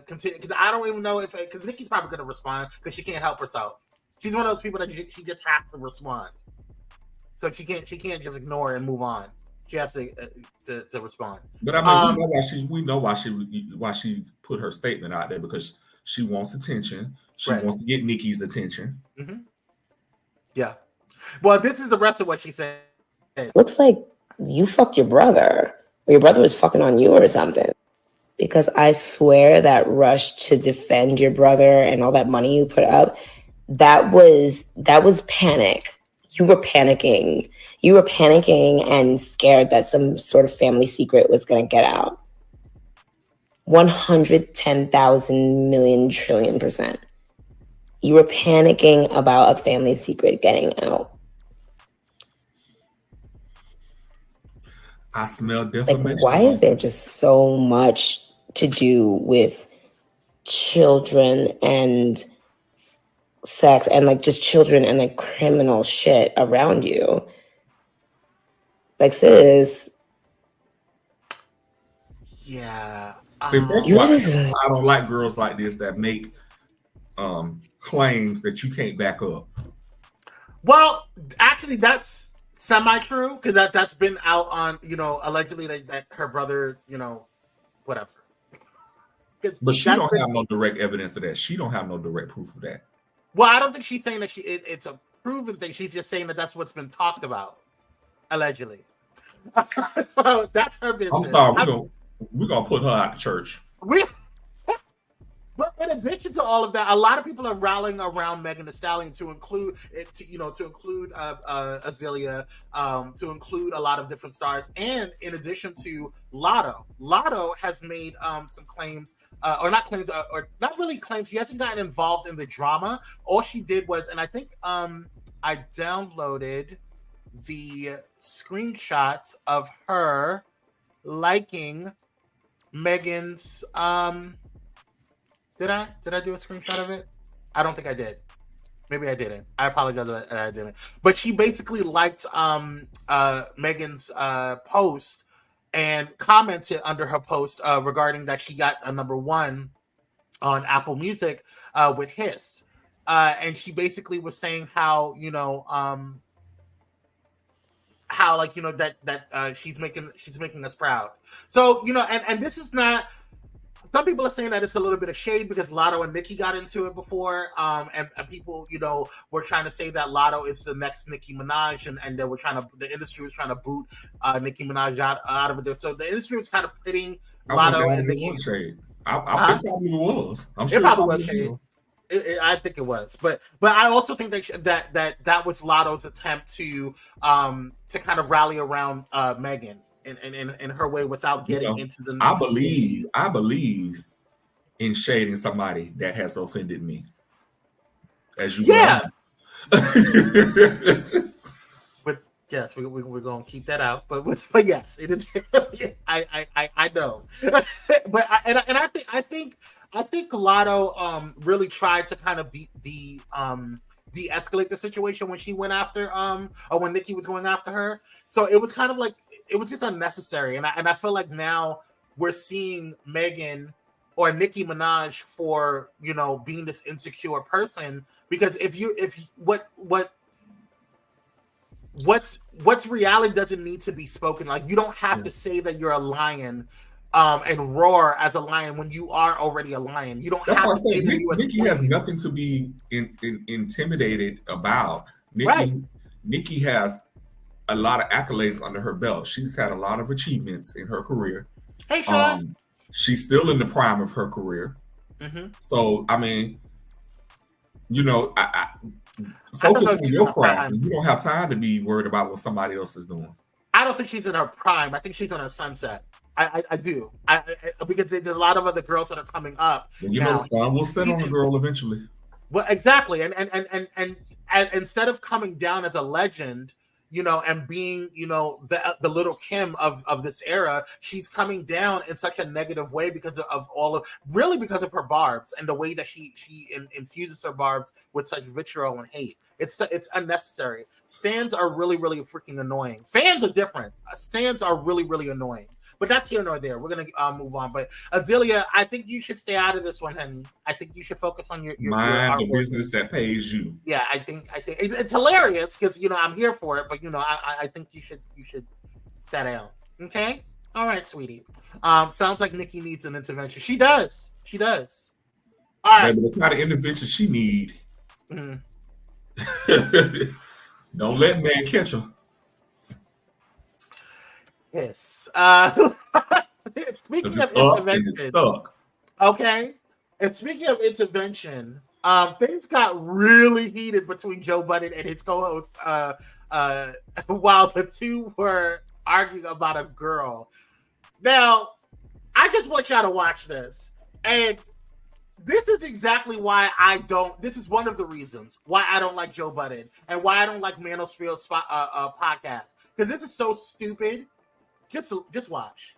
continue, because I don't even know because Nicki's probably going to respond because she can't help herself. She's one of those people that she just has to respond. So she can't just ignore and move on. She has to respond. But I mean, we know why she put her statement out there, because she wants attention. She wants to get Nicki's attention. Mm-hmm. Yeah. Well, this is the rest of what she said. Looks like you fucked your brother, or your brother was fucking on you or something. Because I swear that rush to defend your brother and all that money you put up, that was panic. You were panicking. You were panicking and scared that some sort of family secret was going to get out. 110,000 million trillion %. You were panicking about a family secret getting out. I smell defamation. Like, why is there just so much to do with children and sex and like just children and like criminal shit around you? Like, sis. Yeah. See, first of all, I don't like girls like this that make claims that you can't back up. Well, actually, that's semi-true, because that's been out on, allegedly that her brother, whatever. But she don't have no direct evidence of that. She don't have no direct proof of that. Well, I don't think she's saying that it's a proven thing. She's just saying that that's what's been talked about, allegedly. So that's her business. I'm sorry, we're gonna put her out of church. But in addition to all of that, a lot of people are rallying around Megan Thee Stallion to include Azealia, to include a lot of different stars, and in addition to Lotto. Lotto has made some claims, or not claims, or not really claims. She hasn't gotten involved in the drama. All she did was, and I think I downloaded the screenshots of her liking Megan's Did I do a screenshot of it? I don't think I did. Maybe I didn't. I apologize that I didn't. But she basically liked Megan's post and commented under her post regarding that she got a number one on Apple Music with Hiss. And she basically was saying how, that she's making us proud. So, and this is not. Some people are saying that it's a little bit of shade because Lotto and Nicki got into it before, and people, were trying to say that Lotto is the next Nicki Minaj, and the industry was trying to boot Nicki Minaj out of it. So the industry was kind of pitting Lotto and Nicki. I think probably was. I'm sure it probably was shade. I think it was, but I also think that was Lotto's attempt to kind of rally around Megan in her way without getting into the. I believe in shading somebody that has offended me. As you know. But yes, we're gonna keep that out. But yes, it is. I know. But I think Lotto really tried to kind of de-escalate the situation when she went after or when Nicki was going after her. So it was kind of like it was just unnecessary. And I feel like now we're seeing Megan or Nicki Minaj for being this insecure person, because what's reality doesn't need to be spoken. Like, you don't have to say that you're a lion and roar as a lion when you are already a lion. You don't have to say that Nicki has nothing to be intimidated about. Nicki has a lot of accolades under her belt. She's had a lot of achievements in her career. Hey, Sean. She's still in the prime of her career. Mm-hmm. So, I mean, focus on your craft. You don't have time to be worried about what somebody else is doing. I don't think she's in her prime. I think she's on her sunset. I do. Because there's a lot of other girls that are coming up. Well, the sun will set on a girl eventually. Well, exactly. And instead of coming down as a legend, and being, the little Kim of this era, she's coming down in such a negative way because of her barbs and the way that she infuses her barbs with such vitriol and hate. It's unnecessary. Stans are really, really freaking annoying. Fans are different. Stans are really, really annoying. But that's here nor there. We're gonna move on. But Azealia, I think you should stay out of this one, honey. I think you should focus on your mind the business that pays you. Yeah, I think it's hilarious because I'm here for it. But I think you should sit down. Okay, all right, sweetie. Sounds like Nicki needs an intervention. She does. All right, but the kind of intervention she need. Mm-hmm. Don't let man catch her. Yes. Speaking of intervention, okay. And speaking of intervention, things got really heated between Joe Budden and his co-host while the two were arguing about a girl. Now, I just want y'all to watch this. And this is exactly why this is one of the reasons why I don't like Joe Budden and why I don't like Manosfield's podcast. Because this is so stupid. Just watch.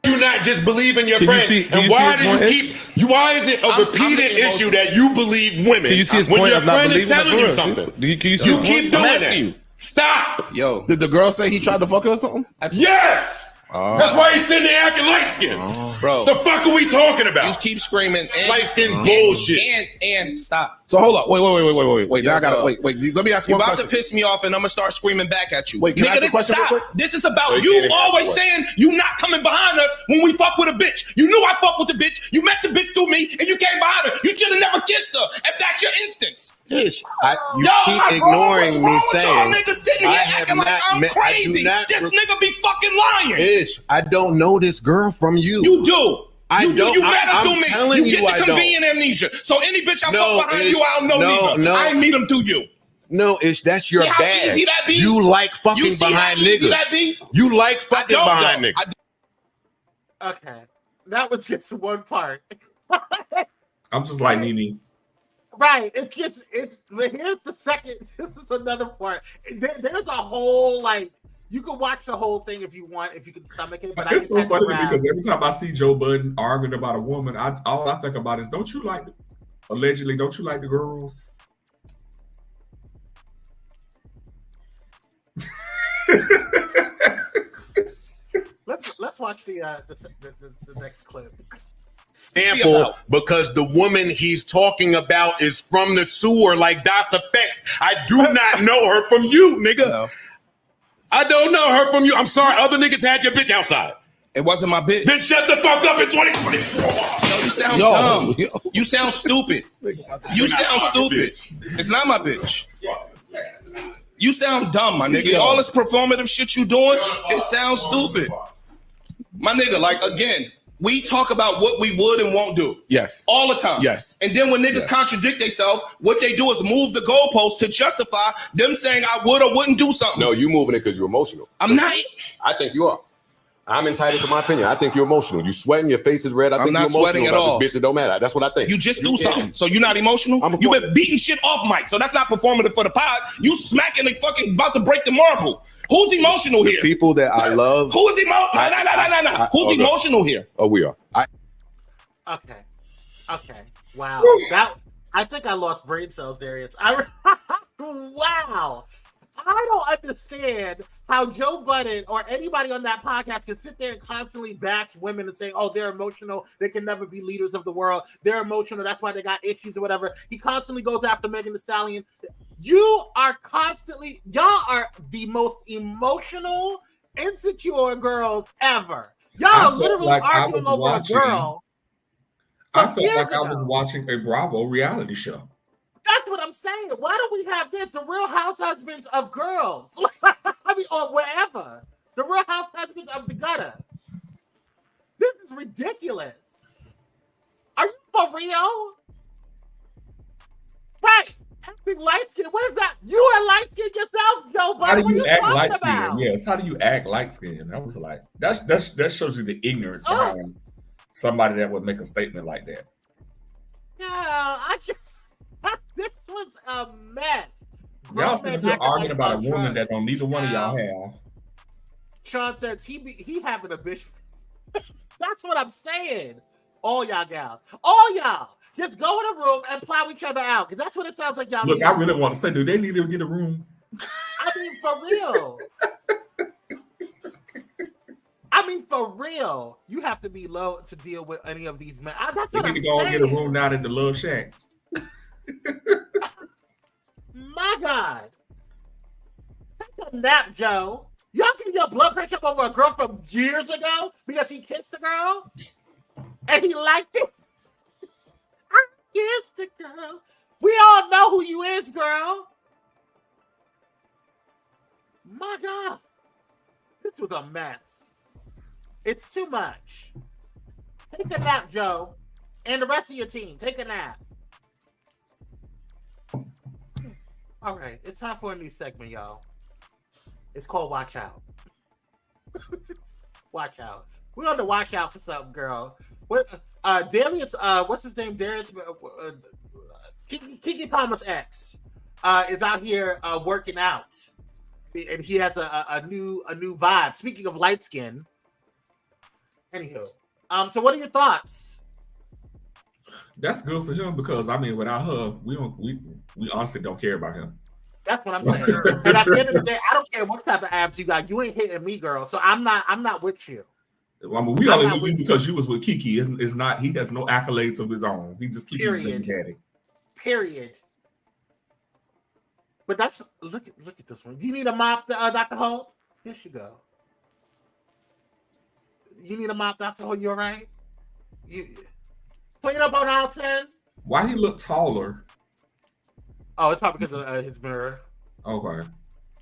You not just believe in your friend. And why is it a repeated issue that you believe women? Can you see his when point your of not friend is believing telling the you girl? something? You keep doing that. Stop. Yo, did the girl say he tried to fuck her or something? Yes. That's why he's sitting there acting light skinned. Bro. The fuck are we talking about? You keep screaming light skinned bullshit. And stop. So hold up. Wait. Now I gotta wait. Let me ask you one question. You're about to piss me off and I'm gonna start screaming back at you. Wait, can I ask a question real quick? This is about you always saying you not coming behind us when we fuck with a bitch. You knew I fuck with the bitch. You met the bitch through me and you came behind her. You should have never kissed her if that's your instance. Ish. You keep ignoring me saying y'all niggas sitting here acting like I'm crazy. This nigga be fucking lying. Ish, I don't know this girl from you. You do. You met her through me. You get the I convenient amnesia. So any bitch I fuck behind you, I don't know neither. I meet them through you. No, Ish, that's your bad. Easy that be? You like fucking behind niggas. You like fucking behind niggas. Okay, that was just one part. I'm just like Nene. Right. But here's the second. This is another part. There's a whole you can watch the whole thing if you want, if you can stomach it. But it's so funny because every time I see Joe Budden arguing about a woman, all I think about is, don't you like the girls? Let's watch the next clip. Example, because the woman he's talking about is from the sewer like Das Effects. I do not know her from you, nigga. No. I don't know her from you. I'm sorry, other niggas had your bitch outside. It wasn't my bitch. Then shut the fuck up in 2020. You sound dumb. You sound stupid. You sound stupid. It's not my bitch. You sound dumb, my nigga. All this performative shit you doing, it sounds stupid. My nigga, again, We talk about what we would and won't do. Yes. All the time. Yes. And then when niggas contradict themselves, what they do is move the goalpost to justify them saying I would or wouldn't do something. No, you moving it because you're emotional. I'm not. I think you are. I'm entitled to my opinion. I think you're emotional. You sweating, your face is red. I think I'm not you're emotional sweating at about all. this bitch. It don't matter. That's what I think. You just do something. So you're not emotional? You've been beating shit off mic. So that's not performative for the pod. You smacking the fucking about to break the marble. Who's emotional here? People that I love. Who's emotional? No. Who's emotional here? Oh, we are. Okay. Wow. I think I lost brain cells, Darius. Wow. I don't understand how Joe Budden or anybody on that podcast can sit there and constantly bash women and say, oh, they're emotional. They can never be leaders of the world. They're emotional. That's why they got issues or whatever. He constantly goes after Megan Thee Stallion. Y'all are the most emotional, insecure girls ever. Y'all are literally arguing over a girl. I felt like I was watching a Bravo reality show. That's what I'm saying. Why don't we have this? The Real House Husbands of Girls. I mean, or wherever. The Real House Husbands of the Gutter. This is ridiculous. Are you for real? Right. Acting light skin. What is that? You are light skin yourself, Joe Budden. What are you act talking light about? skin? Yes. How do you act light skin? That was like that shows you the ignorance behind somebody that would make a statement like that. Yeah, this was a mess. Y'all sitting here arguing about a woman that don't neither one of y'all have. Sean says he having a bitch. That's what I'm saying. All y'all gals, all y'all, just go in a room and plow each other out, because that's what it sounds like y'all. Look, I really want to say, do they need to get a room? I mean, for real. I mean, for real. You have to be low to deal with any of these men. That's what I'm saying. You need to go and get a room down at the Love Shack. My God. Take a nap, Joe. Y'all get your blood pressure up over a girl from years ago because he kissed the girl and he liked it. I kissed the girl. We all know who you is, girl. My God. This was a mess. It's too much. Take a nap, Joe. And the rest of your team, take a nap. All right, it's time for a new segment, y'all. It's called Watch Out. Watch Out. We're on the watch out for something, girl. What? Darius, what's his name? Darius, Kiki Palmer's ex, is out here working out, and he has a new vibe. Speaking of light skin, anywho, so what are your thoughts? That's good for him because I mean, without her, we honestly don't care about him. That's what I'm saying. And at the end of the day, I don't care what type of abs you got. You ain't hitting me, girl. So I'm not with you. I mean, we only with you because you was with Kiki. Is not. He has no accolades of his own. He just keeps his daddy. Period. But that's look at this one. Do you need a mop, Dr. Holt? Here you go. You need a mop, Dr. Holt? You all right? You clean up on aisle 10. Why he look taller? Oh, it's probably because of his mirror. Okay.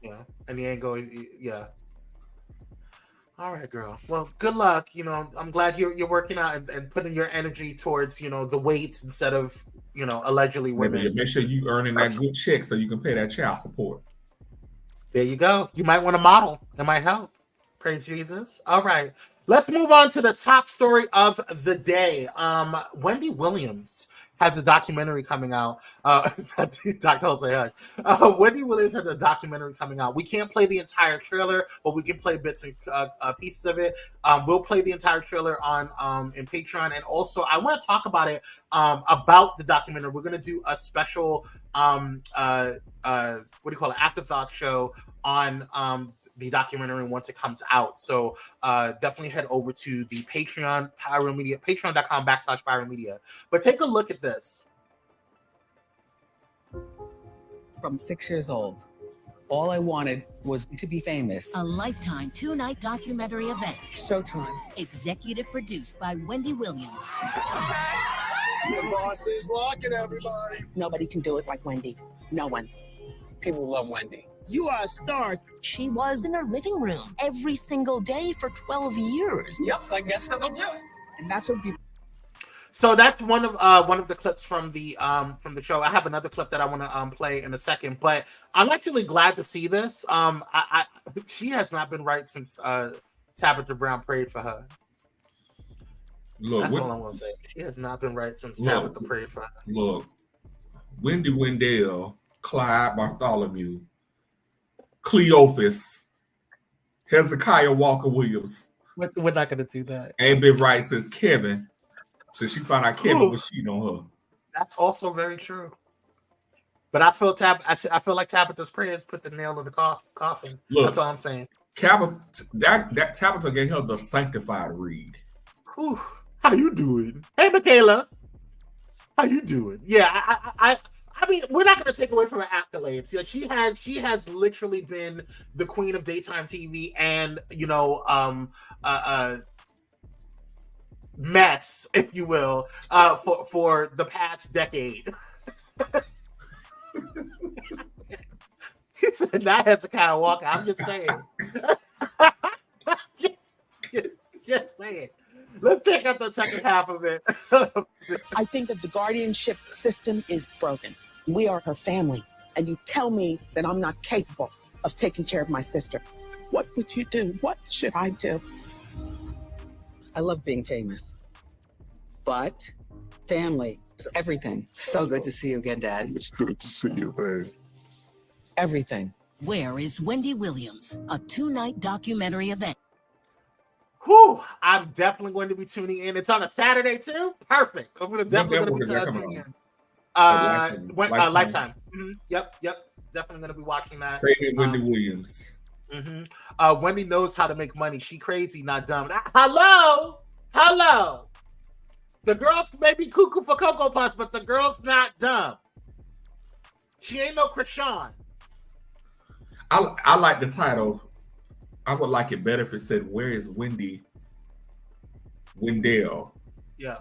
Yeah, and he ain't going. Yeah. All right, girl. Well, good luck. You know, I'm glad you're working out and putting your energy towards the weights instead of allegedly women. Make sure you earning that good check so you can pay that child support. There you go. You might want to model. It might help. Praise Jesus. All right. Let's move on to the top story of the day. Wendy Williams has a documentary coming out. Dr. Jose, Wendy Williams has a documentary coming out. We can't play the entire trailer, but we can play bits and pieces of it. We'll play the entire trailer on in Patreon. And also, I want to talk about it, about the documentary. We're going to do a special, afterthought show on the documentary once it comes out. So definitely head over to the Patreon, Pyro Media, patreon.com/Pyro Media. But take a look at this. From 6 years old, all I wanted was to be famous. A Lifetime 2-night documentary event. Showtime. Executive produced by Wendy Williams. The boss is walking, everybody. Nobody can do it like Wendy. No one. People love Wendy. You are a star. She was in her living room every single day for 12 years. Yep, I guess that'll do. And that's what people. So that's one of the clips from the show. I have another clip that I want to play in a second, but I'm actually glad to see this. She has not been right since Tabitha Brown prayed for her. Look, that's all I want to say. She has not been right since Tabitha prayed for her. Look, Wendy Wendell, Clyde Bartholomew, Cleophas, Hezekiah Walker Williams. We're not going to do that. Ain't been right since Kevin. Since she found out Kevin was cheating on her. That's also very true. But I feel like Tabitha's prayers put the nail in the coffin. Look, that's all I'm saying. That Tabitha gave her the sanctified read. Whew. How you doing? Hey, Michaela. How you doing? Yeah, I mean, we're not going to take away from her accolades. Yeah, she has literally been the queen of daytime TV, and mess, if you will, for the past decade. She said, "Not Hezekiah Walker." I'm just saying. just saying. Let's pick up the second half of it. I think that the guardianship system is broken. We are her family, and you tell me that I'm not capable of taking care of my sister. What would you do? What should I do? I love being famous, but family is everything. So good to see you again, Dad. It's good to see you, babe. Everything. Where is Wendy Williams? A 2-night documentary event. Whew, I'm definitely going to be tuning in. It's on a Saturday too. Perfect. I'm definitely going to be tuning in. Lifetime. Mm-hmm. Yep. Definitely going to be watching that. Saving Wendy Williams. Mm-hmm. Wendy knows how to make money. She crazy, not dumb. Hello. The girls may be cuckoo for Cocoa Puffs, but the girl's not dumb. She ain't no Krishan. I like the title. I would like it better if it said, "Where is Wendy Wendell?" Yeah.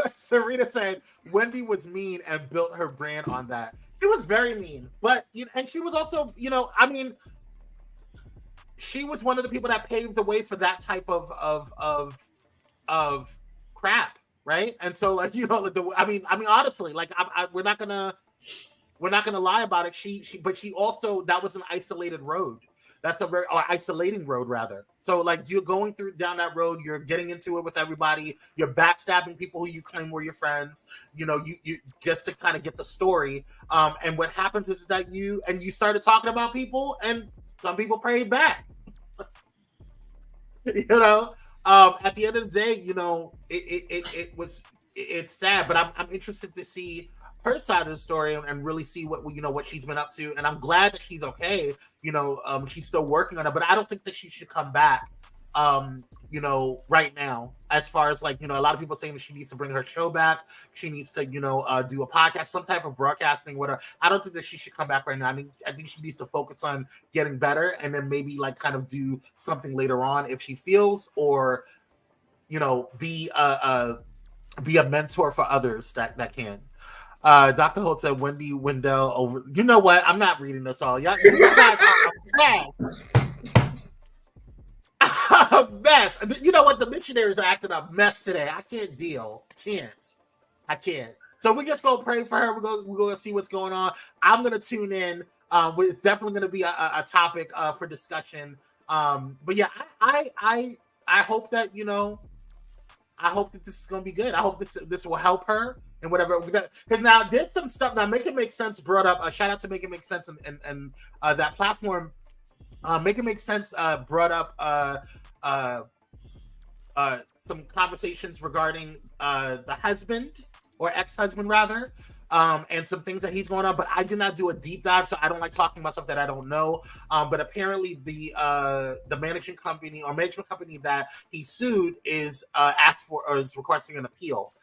Serena said Wendy was mean and built her brand on that. She was very mean, but and she was also, she was one of the people that paved the way for that type of crap, right? And so, honestly, we're not gonna lie about it. But she also, that was an isolated road. That's a very isolating road, rather. So, you're going down that road, you're getting into it with everybody, you're backstabbing people who you claim were your friends. You just to kind of get the story. And what happens is that you started talking about people, and some people prayed back. At the end of the day, it's sad, but I'm interested to see her side of the story and really see what she's been up to. And I'm glad that she's okay. She's still working on it, but I don't think that she should come back, right now. As far as a lot of people saying that she needs to bring her show back. She needs to, do a podcast, some type of broadcasting, whatever. I don't think that she should come back right now. I mean, I think she needs to focus on getting better, and then maybe kind of do something later on if she feels, or, be a mentor for others that can. Dr. Holt said Wendy Wendell over. You know what? I'm not reading this all. Y'all guys are a mess. You know what? The missionaries are acting a mess today. I can't deal. I can't. So we're just gonna pray for her. We're gonna see what's going on. I'm gonna tune in. It's definitely gonna be a topic for discussion. But yeah, I hope that I hope that this is gonna be good. I hope this will help her. And whatever, because now did some stuff. Now Make It Make Sense brought up. Shout out to Make It Make Sense and that platform. Make It Make Sense brought up some conversations regarding the husband or ex-husband rather, and some things that he's going on. But I did not do a deep dive, so I don't like talking about stuff that I don't know. But apparently the management company that he sued is requesting an appeal.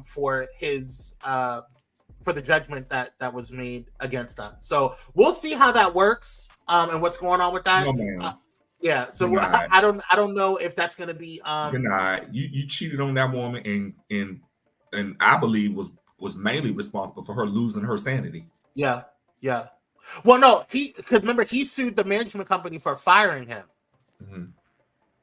For his for the judgment that was made against them. So we'll see how that works and what's going on with that. Yeah. So I don't know if that's going to be you cheated on that woman and I believe was mainly responsible for her losing her sanity. Yeah. Well, no, because remember he sued the management company for firing him. Mm-hmm.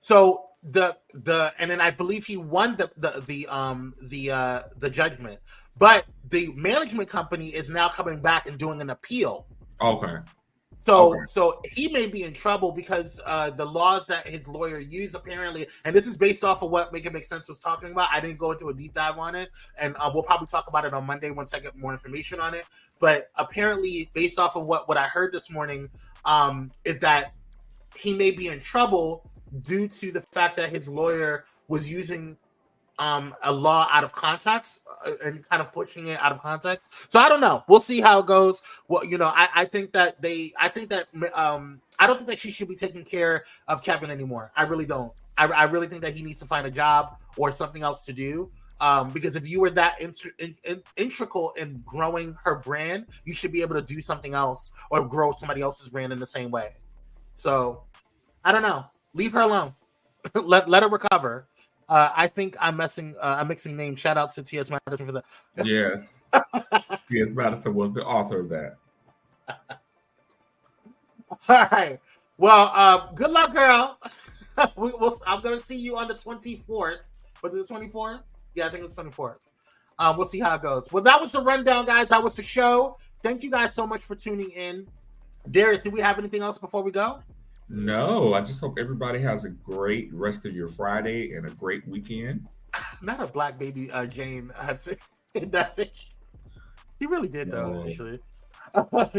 So and then I believe he won the judgment, but the management company is now coming back and doing an appeal. Okay. So he may be in trouble because the laws that his lawyer used apparently, and this is based off of what Make It Make Sense was talking about. I didn't go into a deep dive on it, and we'll probably talk about it on Monday once I get more information on it. But apparently, based off of what I heard this morning, is that he may be in trouble due to the fact that his lawyer was using a law out of context and kind of pushing it out of context. So I don't know. We'll see how it goes. Well, I think that I don't think that she should be taking care of Kevin anymore. I really don't. I really think that he needs to find a job or something else to do. Because if you were that integral in growing her brand, you should be able to do something else or grow somebody else's brand in the same way. So I don't know. Leave her alone. let her recover. I think I'm mixing names. Shout out to T.S. Madison for that. Yes. T.S. Madison was the author of that. All right. Well, good luck, girl. I'm going to see you on the 24th. Was it the 24th? Yeah, I think it was 24th. We'll see how it goes. Well, that was the rundown, guys. That was the show. Thank you guys so much for tuning in. Darius, do we have anything else before we go? No, I just hope everybody has a great rest of your Friday and a great weekend. Not a black baby Jane. He really did, though, actually.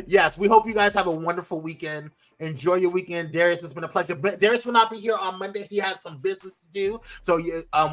Yes, we hope you guys have a wonderful weekend. Enjoy your weekend. Darius, it's been a pleasure. But Darius will not be here on Monday. He has some business to do. So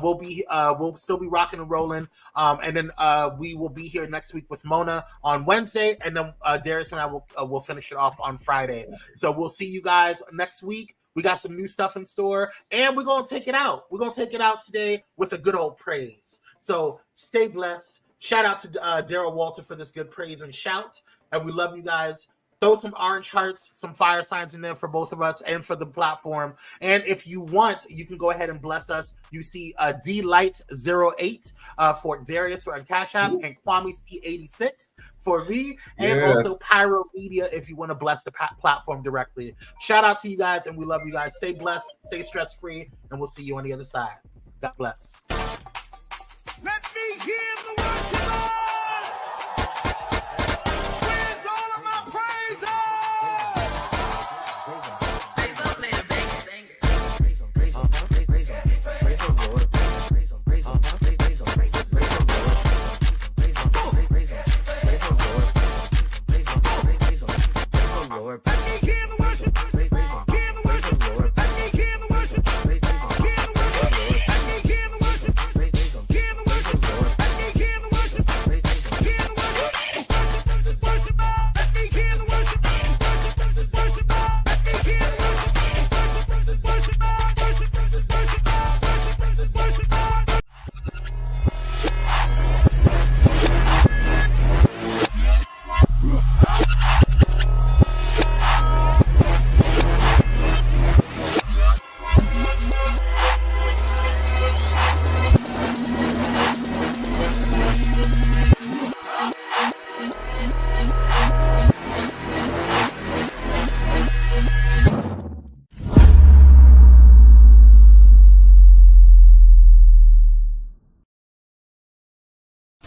we'll still be rocking and rolling. And then we will be here next week with Mona on Wednesday. And then Darius and I will finish it off on Friday. So we'll see you guys next week. We got some new stuff in store. And we're going to take it out. We're going to take it out today with a good old praise. So stay blessed. Shout out to Daryl Walter for this good praise and shout. And we love you guys. Throw some orange hearts, some fire signs in there for both of us and for the platform. And if you want, you can go ahead and bless us. You see DLight08 for Darius on Cash App and Kwame C86 for me. And also Pyro Media if you want to bless the platform directly. Shout out to you guys, and we love you guys. Stay blessed, stay stress-free, and we'll see you on the other side. God bless. Let me hear the worship.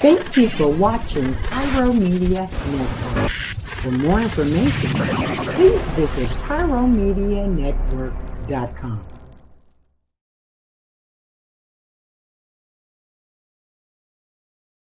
Thank you for watching Pyro Media Network. For more information, please visit pyromedianetwork.com.